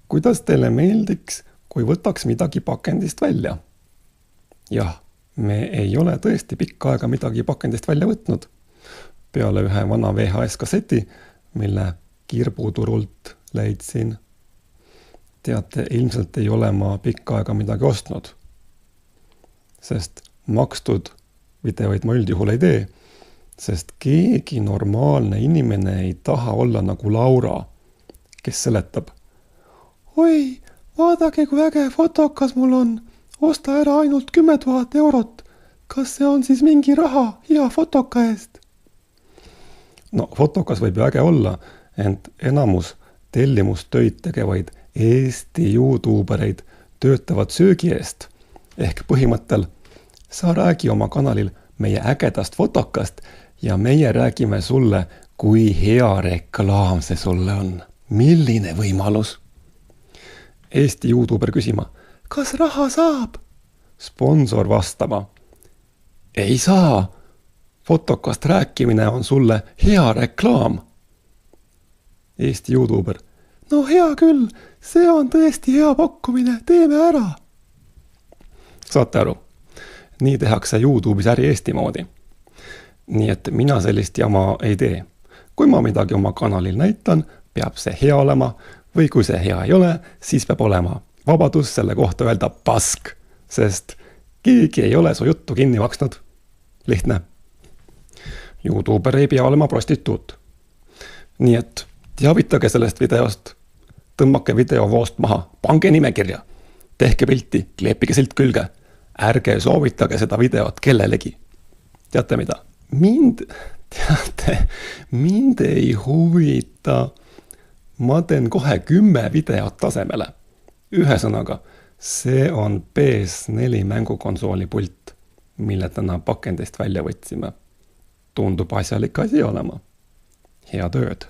kuidas teile meeldiks, kui võtaks midagi pakendist välja? Jah, me ei ole tõesti pikka aega midagi pakendist välja võtnud. Peale ühe vana VHS-kasseti, mille kirbuturult leidsin. Teate, ilmselt ei ole ma pikka aega midagi ostnud. Sest makstud videoid ma üldjuhul ei tee, sest keegi normaalne inimene ei taha olla nagu Laura, kes seletab. Oi, vaadake, kui väge fotokas mul on. Osta ära ainult 10 000 eurot. Kas see on siis mingi raha hea fotoka eest? No, fotokas võib ju äge olla, ent enamus tellimustöid tegevaid Eesti YouTubereid töötavad söögi eest. Ehk põhimõttel, sa räägi oma kanalil meie ägedast fotokast ja meie räägime sulle, kui hea reklaam see sulle on. Milline võimalus? Eesti YouTuber küsima, kas raha saab? Sponsor vastama, ei saa. Fotokast rääkimine on sulle hea reklaam. Eesti YouTuber, no hea küll, see on tõesti hea pakkumine, teeme ära. Saate aru, nii tehakse YouTube'is äri Eesti moodi. Nii et mina sellist jama ei tee. Kui ma midagi oma kanalil näitan, peab see hea olema, või kui see hea ei ole, siis peab olema vabadus selle kohta öelda pask, sest keegi ei ole su juttu kinni maksnud. Lihtne. YouTuber ei pea olema prostituut. Nii et teavitage sellest videost, tõmmake videovoost maha, pange nimekirja, tehke pilti, kleepige silt külge, ärge soovitage seda videot kellelegi. Teate mida? Mind ei huvita. Ma teen kohe 10 videot tasemele. Ühesõnaga, see on PS4 mängukonsooli pult, mille täna pakendist välja võtsime. Tundub asjalik asi olema. Hea tööd!